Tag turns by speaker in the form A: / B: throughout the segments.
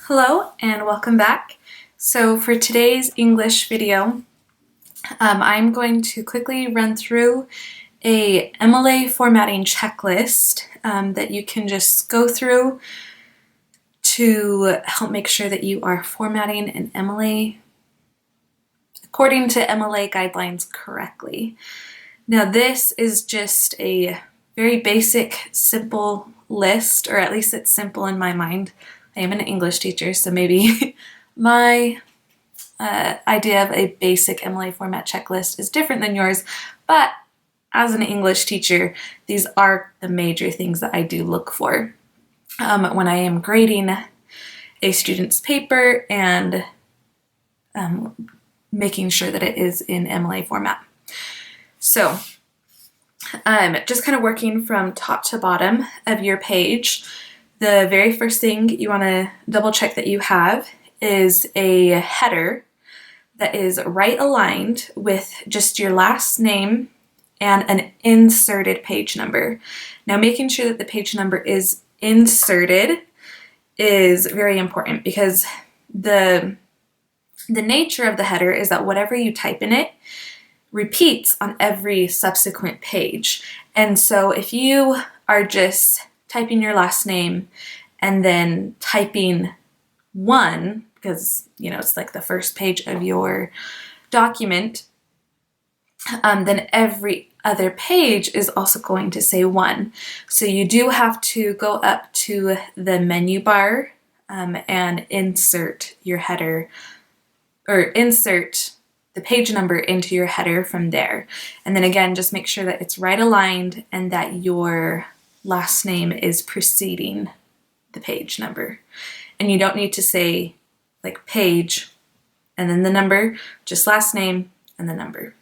A: Hello and welcome back. So for today's English video, I'm going to quickly run through a MLA formatting checklist that you can just go through to help make sure that you are formatting an MLA according to MLA guidelines correctly. Now this is just a very basic, simple list, or at least it's simple in my mind. I am an English teacher, so maybe my idea of a basic MLA format checklist is different than yours, but as an English teacher, these are the major things that I do look for when I am grading a student's paper and making sure that it is in MLA format. So just kind of working from top to bottom of your page, the very first thing you want to double check that you have is a header that is right aligned with just your last name and an inserted page number. Now making sure that the page number is inserted is very important because the nature of the header is that whatever you type in it repeats on every subsequent page. And so if you are just typing your last name and then typing 1, because it's like the first page of your document, then every other page is also going to say 1. So you do have to go up to the menu bar and insert your header, or insert the page number into your header from there. And then again, just make sure that it's right aligned and that your last name is preceding the page number. And you don't need to say like page and then the number, just last name and the number.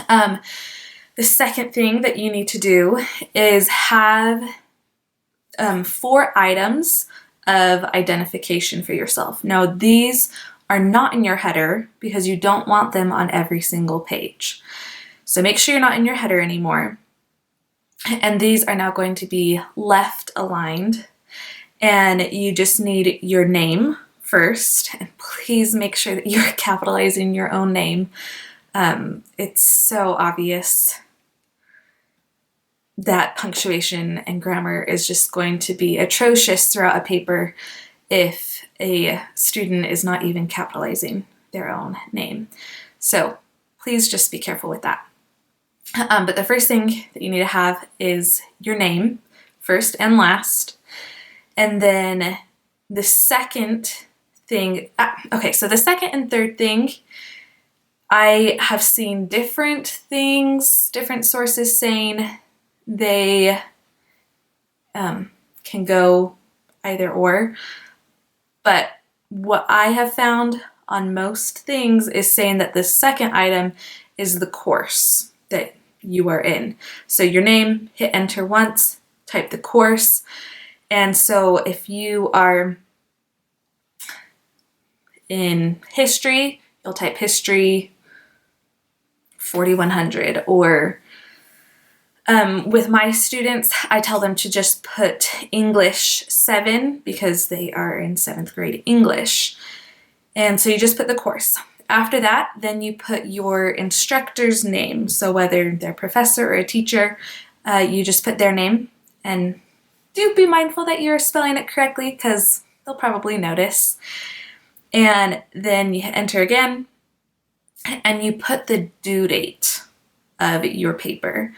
A: The second thing that you need to do is have 4 items of identification for yourself. Now these are not in your header because you don't want them on every single page. So make sure you're not in your header anymore. And these are now going to be left aligned. And you just need your name first. And please make sure that you're capitalizing your own name. It's so obvious that punctuation and grammar is just going to be atrocious throughout a paper if a student is not even capitalizing their own name. So please just be careful with that. But the first thing that you need to have is your name, first and last. And then the second thing, so the second and third thing, I have seen different things, different sources saying they can go either or. But what I have found on most things is saying that the second item is the course that you are in. So your name, hit enter once, type the course. And so if you are in history, you'll type history 4100, or with my students, I tell them to just put English 7 because they are in 7th grade English. And so you just put the course. After that, then you put your instructor's name. So whether they're a professor or a teacher, you just put their name, and do be mindful that you're spelling it correctly because they'll probably notice. And then you enter again, and you put the due date of your paper.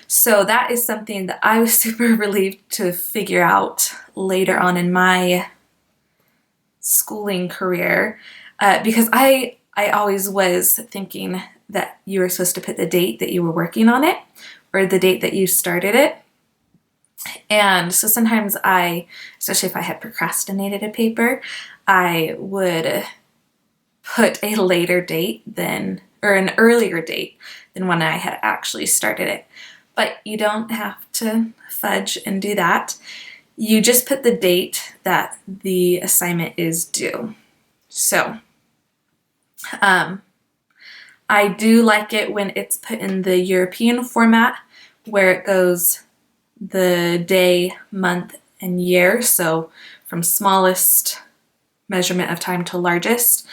A: So that is something that I was super relieved to figure out later on in my schooling career, because I always was thinking that you were supposed to put the date that you were working on it or the date that you started it. And so sometimes especially if I had procrastinated a paper, I would put a later date or an earlier date than when I had actually started it. But you don't have to fudge and do that. You just put the date that the assignment is due. So I do like it when it's put in the European format where it goes the day, month, and year. So from smallest measurement of time to largest,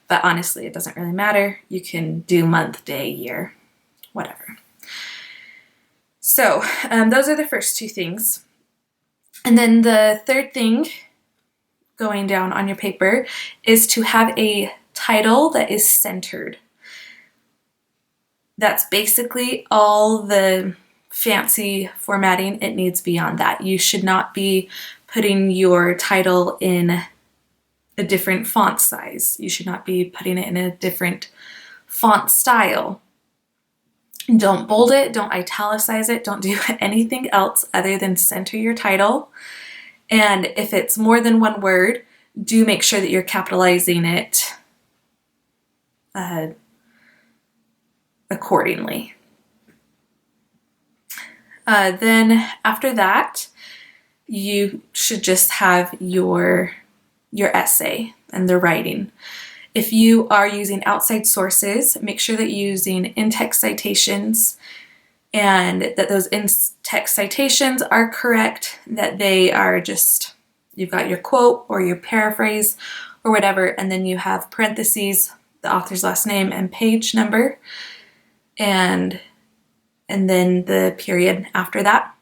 A: but honestly, it doesn't really matter. You can do month, day, year, whatever. So those are the first two things. And then the third thing going down on your paper is to have a title that is centered. That's basically all the fancy formatting it needs beyond that. You should not be putting your title in a different font size. You should not be putting it in a different font style. Don't bold it, don't italicize it, don't do anything else other than center your title. And if it's more than one word, do make sure that you're capitalizing it accordingly. Then after that, you should just have your essay and the writing. If you are using outside sources, make sure that you're using in-text citations and that those in-text citations are correct, that they are just, you've got your quote or your paraphrase or whatever, and then you have parentheses, the author's last name and page number, and then the period after that.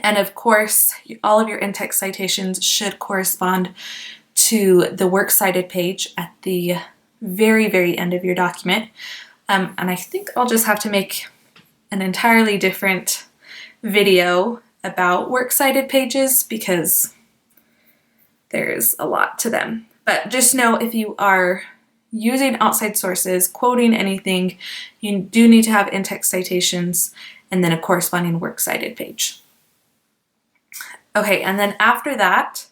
A: And of course, all of your in-text citations should correspond to the works cited page at the very, very end of your document. And I think I'll just have to make an entirely different video about works cited pages because there's a lot to them. But just know if you are using outside sources, quoting anything, you do need to have in-text citations and then a corresponding works cited page. Okay, and then after that,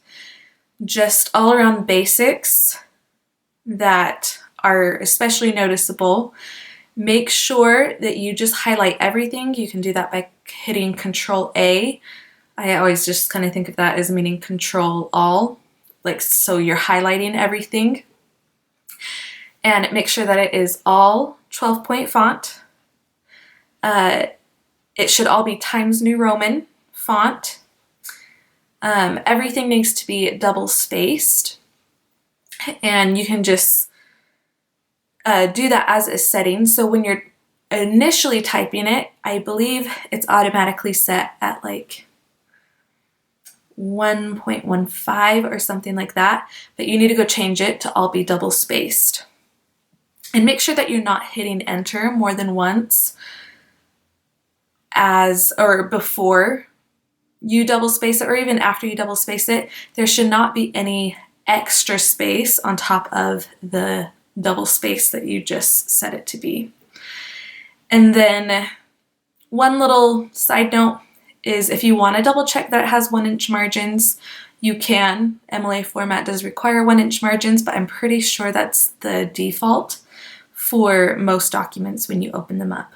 A: just all around basics that are especially noticeable. Make sure that you just highlight everything. You can do that by hitting Control A. I always just kind of think of that as meaning Control All, like so you're highlighting everything. And make sure that it is all 12-point font. It should all be Times New Roman font. Everything needs to be double spaced, and you can just do that as a setting. So when you're initially typing it, I believe it's automatically set at like 1.15 or something like that, but you need to go change it to all be double spaced. And make sure that you're not hitting enter more than once before you double space it, or even after you double space it. There should not be any extra space on top of the double space that you just set it to be. And then one little side note is if you want to double check that it has 1-inch margins, you can. MLA format does require 1-inch margins, but I'm pretty sure that's the default for most documents when you open them up.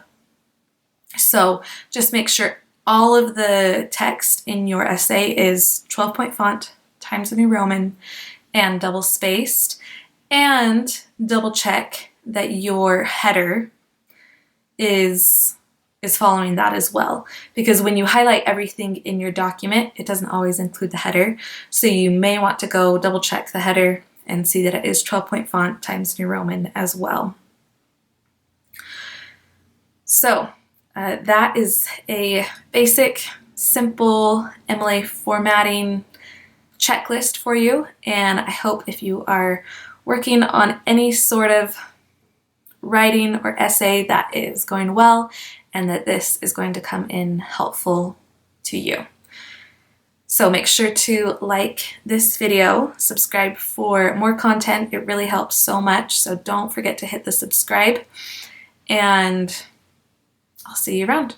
A: So just make sure all of the text in your essay is 12-point font, Times New Roman, and double spaced, and double check that your header is following that as well, because when you highlight everything in your document, it doesn't always include the header, so you may want to go double check the header and see that it is 12-point font, Times New Roman as well. So that is a basic, simple MLA formatting checklist for you, and I hope if you are working on any sort of writing or essay that is going well, and that this is going to come in helpful to you. So make sure to like this video, subscribe for more content. It really helps so much, so don't forget to hit the subscribe, and I'll see you around.